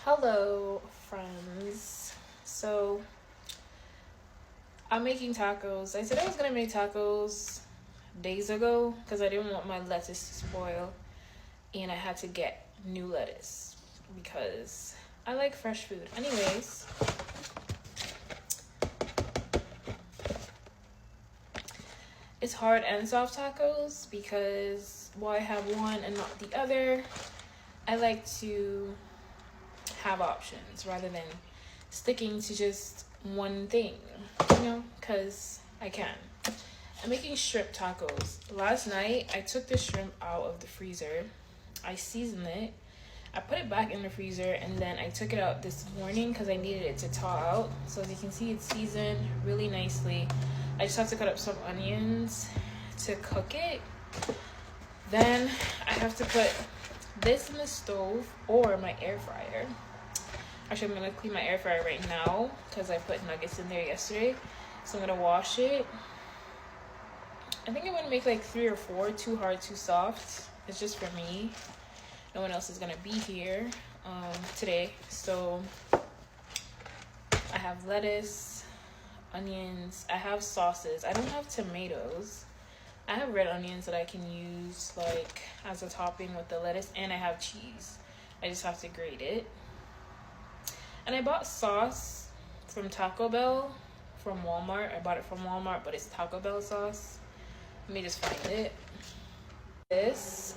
Hello, friends. So, I'm making tacos. I said I was gonna make tacos days ago because I didn't want my lettuce to spoil, and I had to get new lettuce because I like fresh food. Anyways, it's hard and soft tacos because while I have one and not the other, I like to have options rather than sticking to just one thing, because I can. I'm making shrimp tacos. Last night, I took the shrimp out of the freezer. I seasoned it. I put it back in the freezer, and then I took it out this morning because I needed it to thaw out. So as you can see, it's seasoned really nicely. I just have to cut up some onions to cook it. Then I have to put this in the stove or my air fryer. Actually, I'm going to clean my air fryer right now because I put nuggets in there yesterday. So I'm going to wash it. I think I'm going to make like 3 or 4, too hard, too soft. It's just for me. No one else is going to be here today. So I have lettuce, onions. I have sauces. I don't have tomatoes. I have red onions that I can use like as a topping with the lettuce. And I have cheese. I just have to grate it. And I bought sauce from Taco Bell from Walmart. I bought it from Walmart, but it's Taco Bell sauce. Let me just find it. This.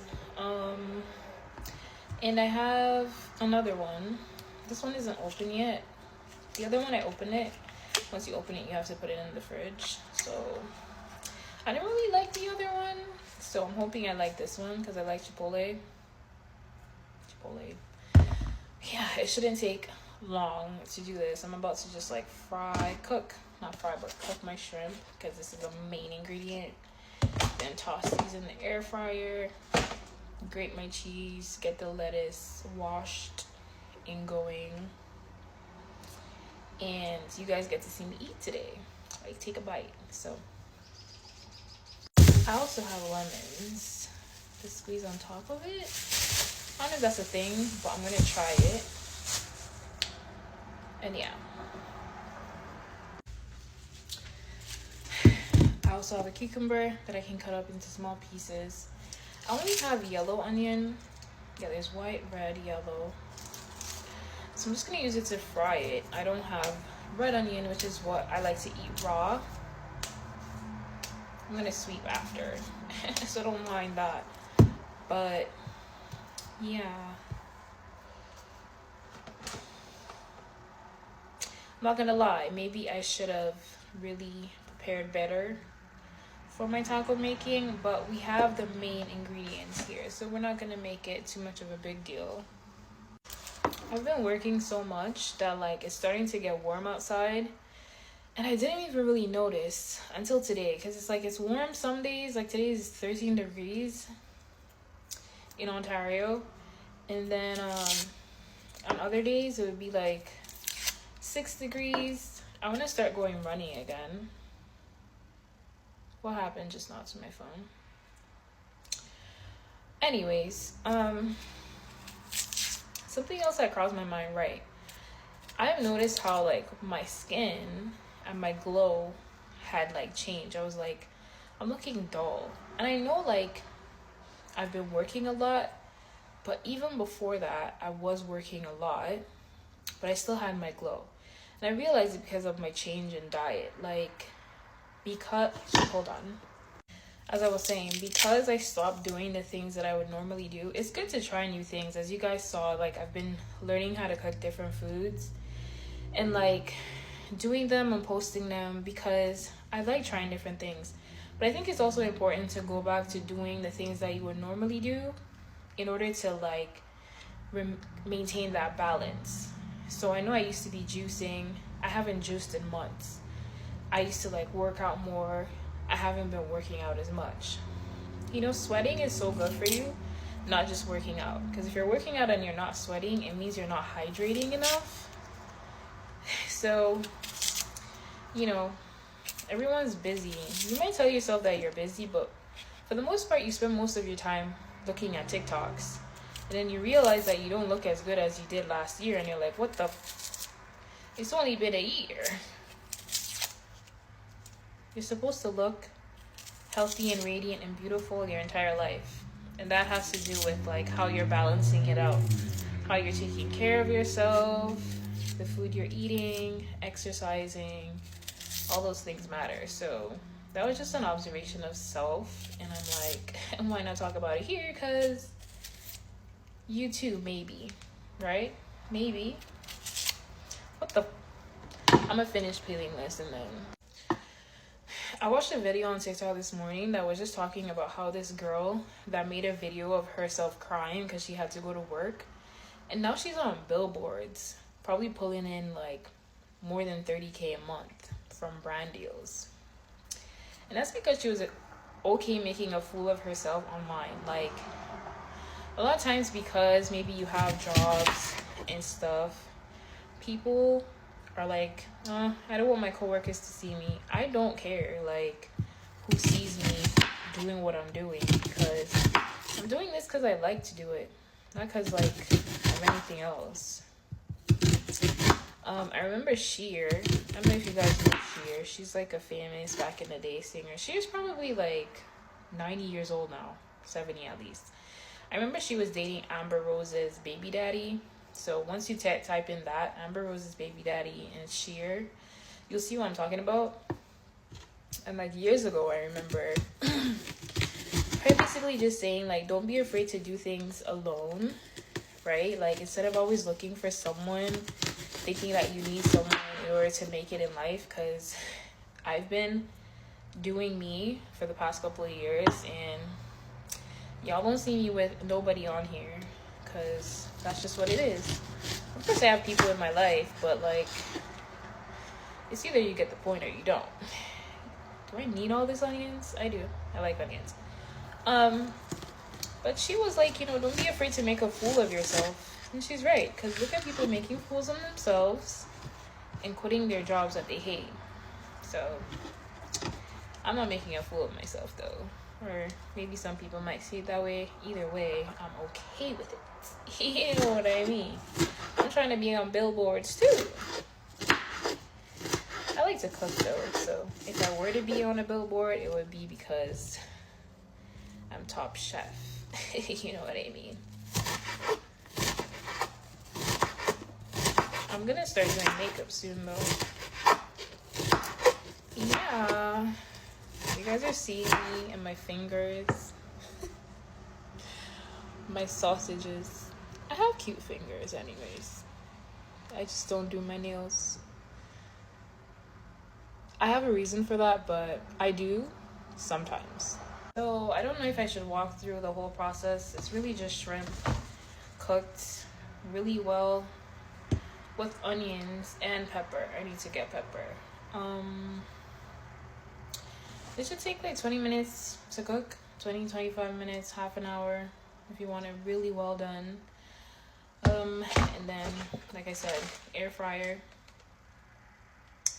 And I have another one. This one isn't open yet. The other one, I opened it. Once you open it, you have to put it in the fridge. So I didn't really like the other one. So I'm hoping I like this one because I like Chipotle. Yeah, it shouldn't take long to do this. I'm about to just like cook my shrimp because this is the main ingredient. Then toss these in the air fryer, grate my cheese, get the lettuce washed and going, and you guys get to see me eat today, like take a bite. So I also have lemons to squeeze on top of it. I don't know if that's a thing, but I'm gonna try it. And yeah, I also have a cucumber that I can cut up into small pieces. I only have yellow onion. Yeah, there's white, red, yellow. So I'm just gonna use it to fry it. I don't have red onion, which is what I like to eat raw. I'm gonna sweep after, so don't mind that. But yeah, I'm not gonna lie, maybe I should have really prepared better for my taco making, but we have the main ingredients here, so we're not gonna make it too much of a big deal. I've been working so much that like it's starting to get warm outside, and I didn't even really notice until today because it's warm some days. Like today is 13 degrees in Ontario, and then on other days it would be like 6 degrees. I want to start going running again. What happened just now to my phone? Anyways, something else that crossed my mind, right? I've noticed how like my skin and my glow had like changed. I was like, I'm looking dull. And I know like I've been working a lot, but even before that, I was working a lot, but I still had my glow. And I realized it because of my change in diet. Like, hold on. As I was saying, because I stopped doing the things that I would normally do, it's good to try new things. As you guys saw, like, I've been learning how to cook different foods and, like, doing them and posting them because I like trying different things. But I think it's also important to go back to doing the things that you would normally do in order to, like, maintain that balance. So I know I used to be juicing. I haven't juiced in months. I used to, like, work out more. I haven't been working out as much. Sweating is so good for you, not just working out. Because if you're working out and you're not sweating, it means you're not hydrating enough. So, everyone's busy. You might tell yourself that you're busy, but for the most part, you spend most of your time looking at TikToks. And then you realize that you don't look as good as you did last year, and you're like, what the it's only been a year. You're supposed to look healthy and radiant and beautiful your entire life. And that has to do with like how you're balancing it out, how you're taking care of yourself, the food you're eating, exercising, all those things matter. So that was just an observation of self, and I'm like, why not talk about it here? Because you too, maybe, right? Maybe. What the? I'm gonna finish peeling this, and then I watched a video on TikTok this morning that was just talking about how this girl that made a video of herself crying because she had to go to work, and now she's on billboards, probably pulling in like more than 30K a month from brand deals. And that's because she was okay making a fool of herself online. Like, a lot of times, because maybe you have jobs and stuff, people are like, I don't want my coworkers to see me. I don't care, like, who sees me doing what I'm doing, because I'm doing this because I like to do it, not because, like, of anything else. I remember Sheer. I don't know if you guys know Sheer. She's, like, a famous back in the day singer. She's probably, like, 90 years old now, 70 at least. I remember she was dating Amber Rose's baby daddy. So once you type in that, Amber Rose's baby daddy and Sheer, you'll see what I'm talking about. And like years ago, I remember her basically just saying, like, don't be afraid to do things alone, right? Like, instead of always looking for someone, thinking that you need someone in order to make it in life. Because I've been doing me for the past couple of years, and y'all won't see me with nobody on here, because that's just what it is. Of course, I have people in my life, but like, it's either you get the point or you don't. Do I need all these onions? I do. I like onions. But she was like, don't be afraid to make a fool of yourself. And she's right, because look at people making fools of themselves and quitting their jobs that they hate. So I'm not making a fool of myself, though. Or maybe some people might see it that way. Either way, I'm okay with it. You know what I mean? I'm trying to be on billboards too. I like to cook though, so if I were to be on a billboard, it would be because I'm top chef. You know what I mean? I'm gonna start doing makeup soon though. Yeah. You guys are seeing me and my fingers. My sausages. I have cute fingers anyways. I just don't do my nails. I have a reason for that, but I do sometimes. So I don't know if I should walk through the whole process. It's really just shrimp cooked really well with onions and pepper. I need to get pepper. It should take like 20 minutes to cook. 20-25 minutes, half an hour if you want it really well done. And then, like I said, air fryer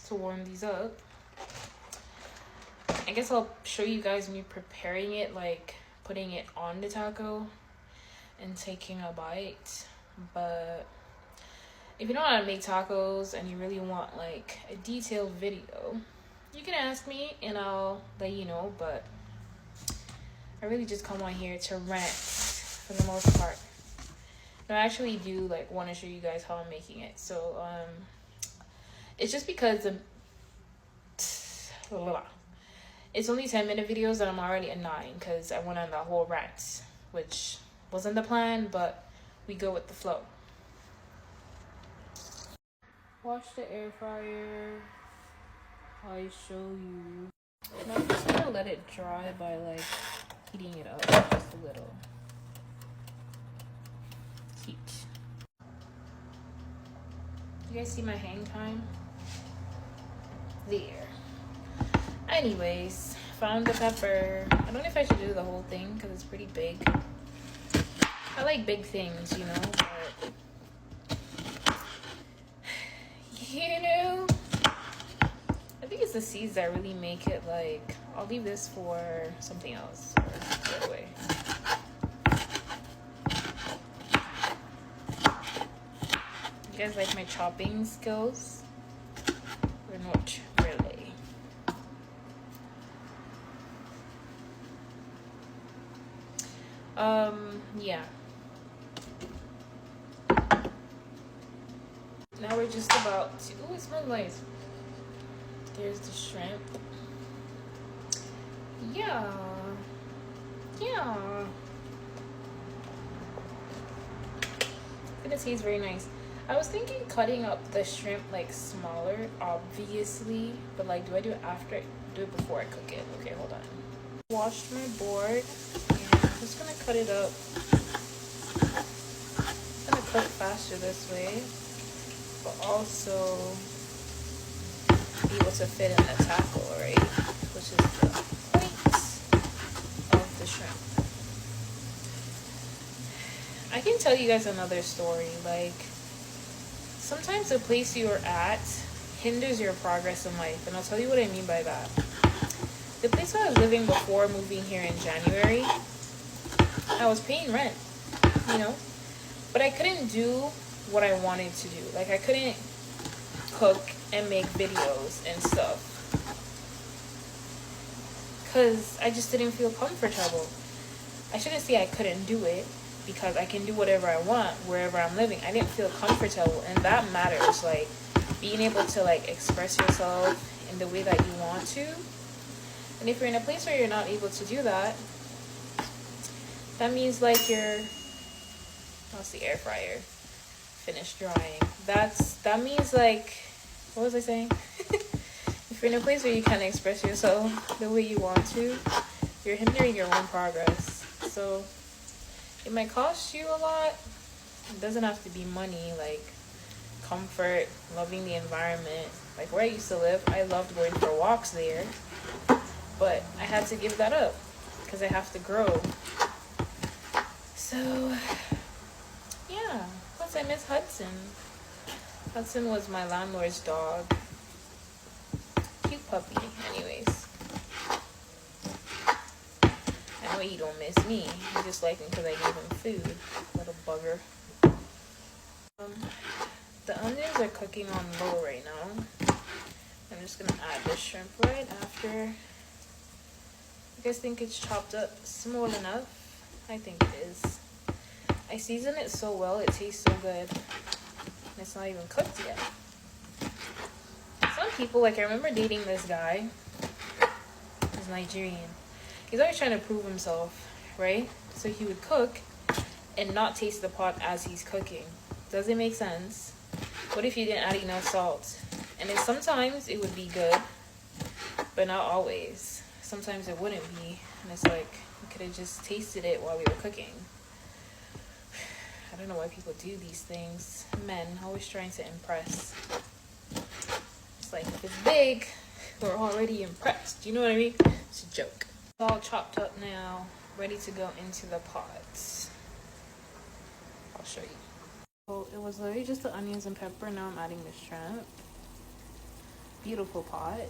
to warm these up. I guess I'll show you guys me preparing it, like putting it on the taco and taking a bite. But if you don't know how to make tacos and you really want like a detailed video, you can ask me and I'll let you know. But I really just come on here to rant for the most part. No, I actually do like want to show you guys how I'm making it. So it's just because it's only 10-minute videos and I'm already at 9 because I went on the whole rant, which wasn't the plan, but we go with the flow. Watch the air fryer. I show you. Now I'm just gonna let it dry by like heating it up just a little. Heat. You guys see my hang time? There. Anyways, found the pepper. I don't know if I should do the whole thing because it's pretty big. I like big things, but I think it's the seeds that really make it like, I'll leave this for something else or the other way. You guys like my chopping skills? Or not really? Yeah. Now we're just about to... Ooh, it smells nice. There's the shrimp. Yeah. Yeah. It tastes very nice. I was thinking cutting up the shrimp like smaller, obviously, but like, do I do it after? Do it before I cook it? Okay, hold on. Washed my board, and I'm just gonna cut it up. I'm gonna cook faster this way, but also be able to fit in the tackle, right? Which is the point of the shrimp. I can tell you guys another story. Like, sometimes the place you are at hinders your progress in life, and I'll tell you what I mean by that. The place where I was living before moving here in January, I was paying rent, you know, but I couldn't do what I wanted to do. Like, I couldn't cook and make videos and stuff because I just didn't feel comfortable. I shouldn't say I couldn't do it, because I can do whatever I want wherever I'm living. I didn't feel comfortable, and that matters. Like, being able to like express yourself in the way that you want to. And if you're in a place where you're not able to do that, that means like how's the air fryer finished drying? That means like, what was I saying? If you're in a place where you can't express yourself the way you want to, you're hindering your own progress. So it might cost you a lot. It doesn't have to be money. Like, comfort, loving the environment. Like, where I used to live, I loved going for walks there, but I had to give that up because I have to grow. So yeah, plus I miss Hudson. Hudson was my landlord's dog. Cute puppy. Anyways, I know you don't miss me. You just like me because I gave him food. Little bugger. The onions are cooking on low right now. I'm just gonna add the shrimp right after. You guys think it's chopped up small enough? I think it is. I season it so well, it tastes so good. And it's not even cooked yet. Some people, like, I remember dating this guy. He's Nigerian. He's always trying to prove himself, right? So he would cook and not taste the pot as he's cooking. Does it make sense? What if you didn't add enough salt? And then sometimes it would be good, but not always. Sometimes it wouldn't be. And it's like, we could have just tasted it while we were cooking. I don't know why people do these things. Men always trying to impress. It's like, if it's big, we're already impressed. You know what I mean? It's a joke. It's all chopped up now, ready to go into the pot. I'll show you. So it was literally just the onions and pepper. Now I'm adding the shrimp. Beautiful pot.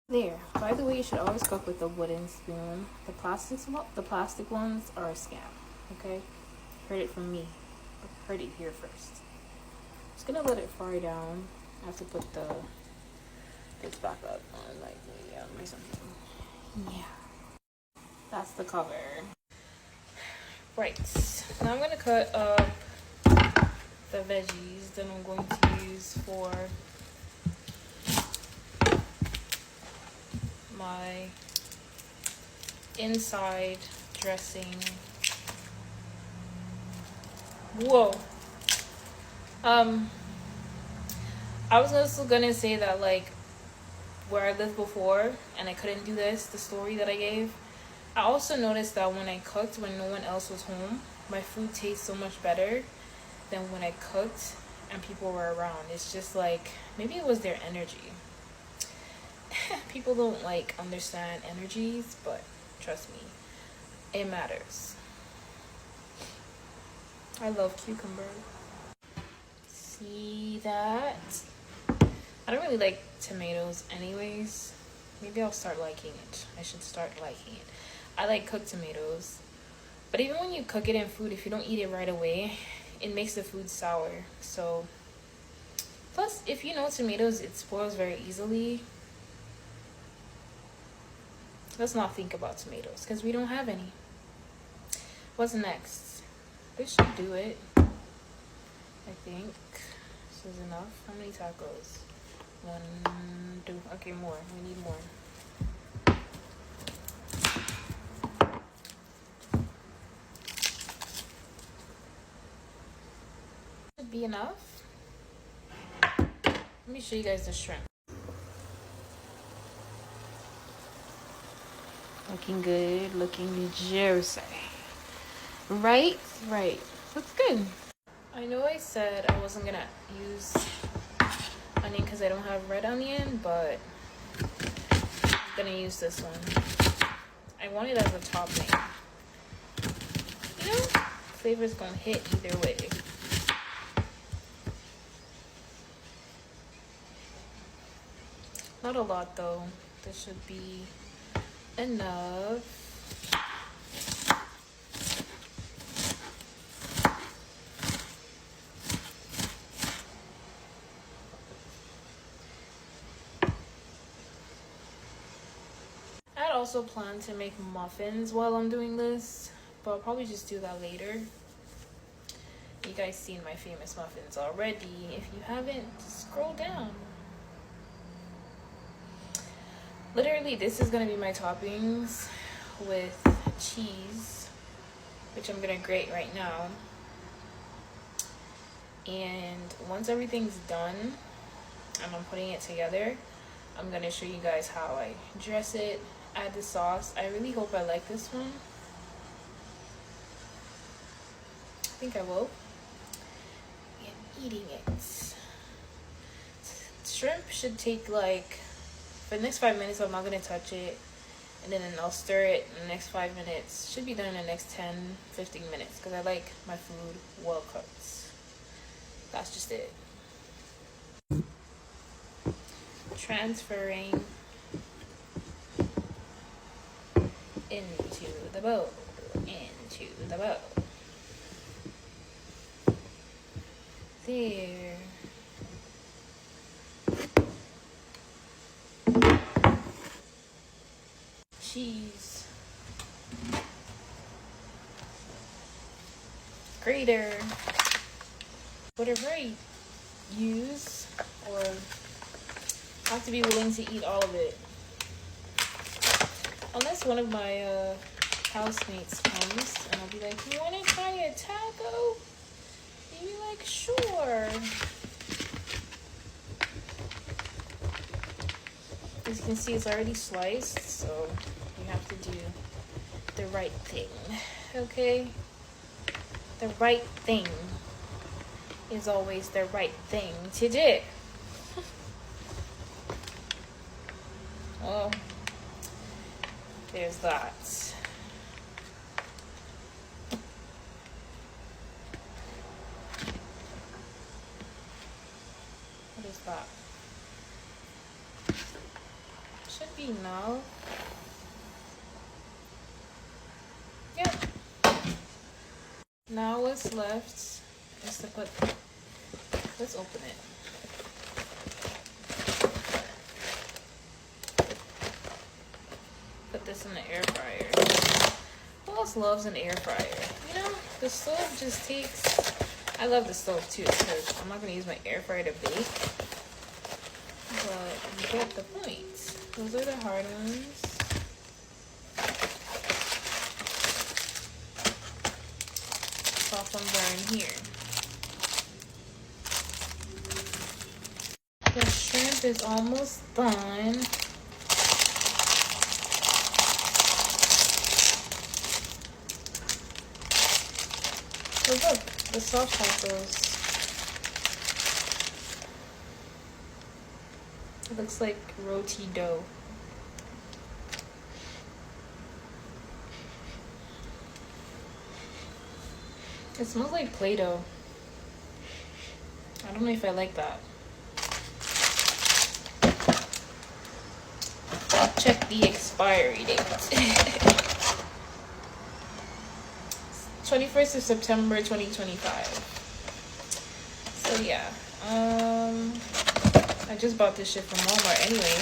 There. By the way, you should always cook with a wooden spoon. The plastic ones are a scam. Okay? Heard it from me. Heard it here first. Just gonna let it fry down. I have to put this back up on like medium or something. Yeah. That's the cover. Right. Now I'm gonna cut up the veggies that I'm going to use for my inside dressing. Whoa. I was also gonna say that, like, where I lived before and I couldn't do this, the story that I gave, I also noticed that when I cooked when no one else was home, my food tastes so much better than when I cooked and people were around. It's just like, maybe it was their energy. People don't like understand energies, but trust me, it matters. I love cucumber. See that? I don't really like tomatoes anyways. Maybe I'll start liking it. I should start liking it. I like cooked tomatoes. But even when you cook it in food, if you don't eat it right away, it makes the food sour. So Plus, if you know tomatoes, it spoils very easily. Let's not think about tomatoes because we don't have any. What's next? This should do it. I think this is enough. How many tacos? 1, 2. Okay, more. We need more. Should be enough. Let me show you guys the shrimp. Looking good, looking juicy. Right? Right. Looks good. I know I said I wasn't gonna use onion because I don't have red onion, but I'm gonna use this one. I want it as a topping. You know, flavor's gonna hit either way. Not a lot though. This should be enough. I also plan to make muffins while I'm doing this, but I'll probably just do that later. You guys seen my famous muffins already. If you haven't, just scroll down. Literally, this is gonna be my toppings with cheese, which I'm gonna grate right now. And once everything's done and I'm putting it together, I'm gonna show you guys how I dress it, add the sauce. I really hope I like this one. I think I will. And eating it. Shrimp should take like, for the next 5 minutes, I'm not gonna touch it. And then I'll stir it in the next 5 minutes. Should be done in the next 10-15 minutes because I like my food well cooked. That's just it. Transferring into the bowl. Into the bowl. There. Cheese. Grater. Whatever I use, or I have to be willing to eat all of it. Unless one of my housemates comes and I'll be like, you want to try a taco? And you're like, sure. As you can see, it's already sliced, so you have to do the right thing, okay? The right thing is always the right thing to do. Well, there's that. What is that? Should be enough. Yep. Now what's left is to put, let's open it. Put this in the air fryer. Who else loves an air fryer? You know, the stove just takes, I love the stove too because I'm not going to use my air fryer to bake. But you get the point. Those are the hard ones. Soft ones are in here. The shrimp is almost done. So look, the soft tacos. It looks like roti dough. It smells like Play-Doh. I don't know if I like that. Check the expiry date. 21st of September 2025. So yeah, I just bought this shit from Walmart anyway,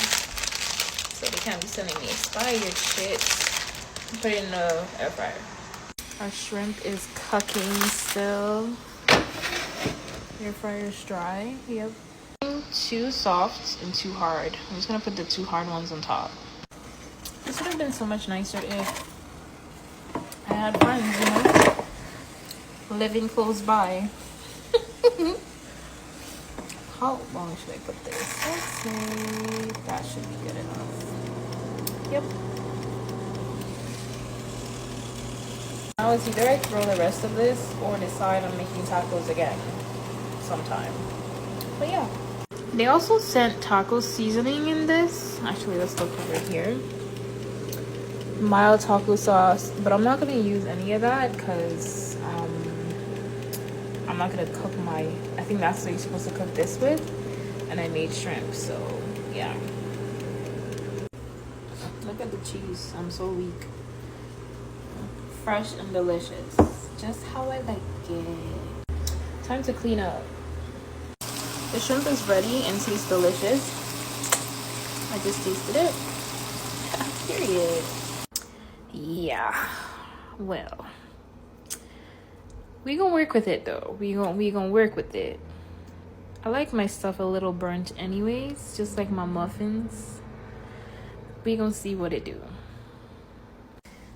so they can't be sending me expired shit. Put it in the air fryer. Our shrimp is cooking still. Air fryer's dry. Yep. Too soft and too hard. I'm just gonna put the two hard ones on top. This would have been so much nicer if I had friends, you know, living close by. How long should I put this? Let's see. That should be good enough. Yep. Now it's either I throw the rest of this or decide on making tacos again sometime. But yeah. They also sent taco seasoning in this. Actually, let's look over here. Mild taco sauce, but I'm not gonna use any of that because I'm not gonna cook I think that's what you're supposed to cook this with, and I made shrimp, so yeah. Look at the cheese. I'm so weak. Fresh and delicious, just how I like it. Time to clean up. The shrimp is ready and tastes delicious. I just tasted it. Period. Yeah. Well, we gonna work with it though. We gonna work with it. I like my stuff a little burnt anyways, just like my muffins. We gonna see what it do.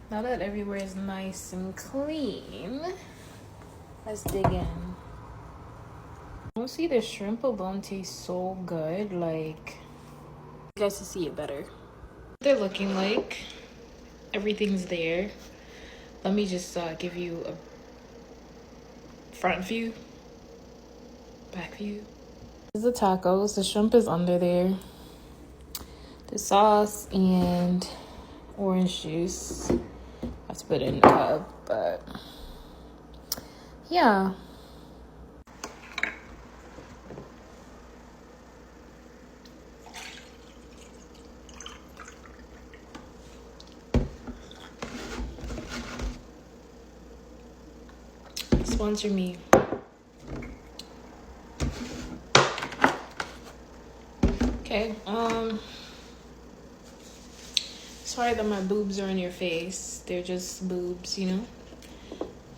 Now that everywhere is nice and clean, let's dig in. Honestly, the shrimp alone tastes so good. Like, you guys to see it better. They're looking like everything's there. Let me just give you a front view, back view. This is the tacos. The shrimp is under there. The sauce and orange juice. I have to put it in the cup, but yeah. Sponsor me. Okay, sorry that my boobs are in your face. They're just boobs, you know.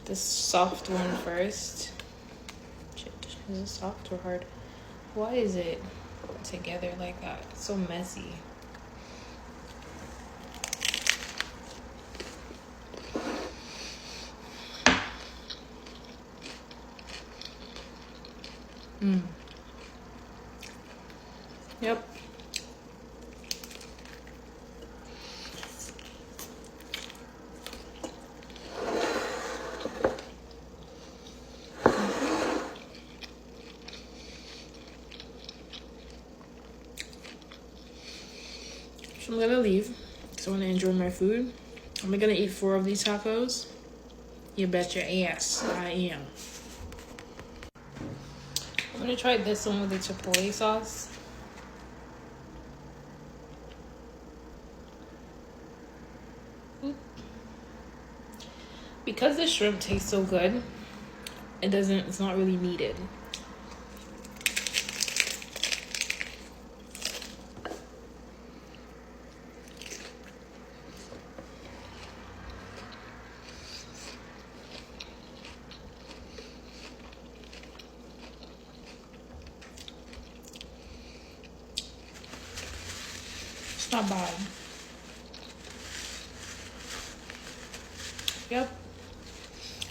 The soft one first. Shit, is it soft or hard? Why is it together like that? It's so messy. Yep. So I'm gonna leave because I want to enjoy my food. Am I gonna eat 4 of these tacos? You bet your ass I am. I'm gonna try this one with the chipotle sauce. Because the shrimp tastes so good, it's not really needed. It's not bad. Yep.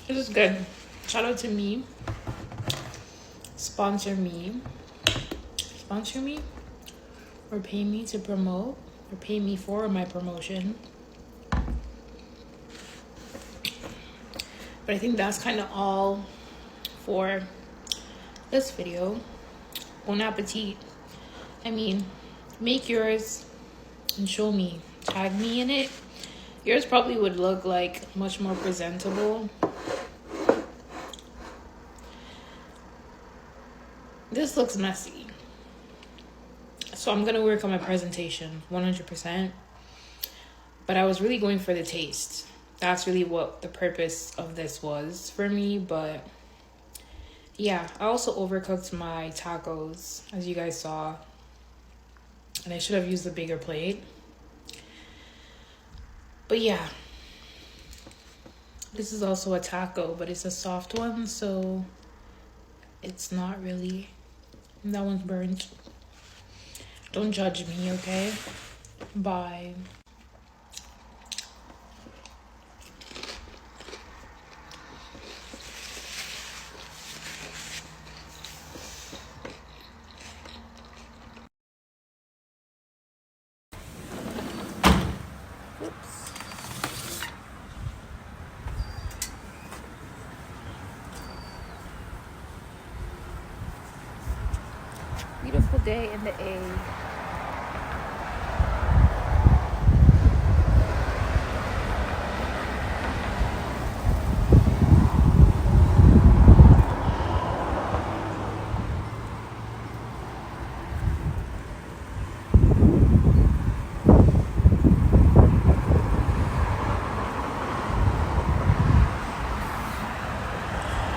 This is good. Shout out to me. Sponsor me. Sponsor me? Or pay me to promote? Or pay me for my promotion? But I think that's kind of all for this video. Bon appetit. I mean, make yours and show me. Tag me in it. Yours probably would look like much more presentable. This looks messy. So I'm gonna work on my presentation 100%. But I was really going for the taste. That's really what the purpose of this was for me, but Yeah, I also overcooked my tacos, as you guys saw. And I should have used a bigger plate. But yeah, this is also a taco, but it's a soft one, so it's not really. That one's burnt. Don't judge me, okay? Bye. Beautiful day in the A.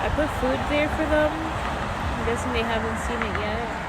I put food there for them. I'm guessing they haven't seen it yet.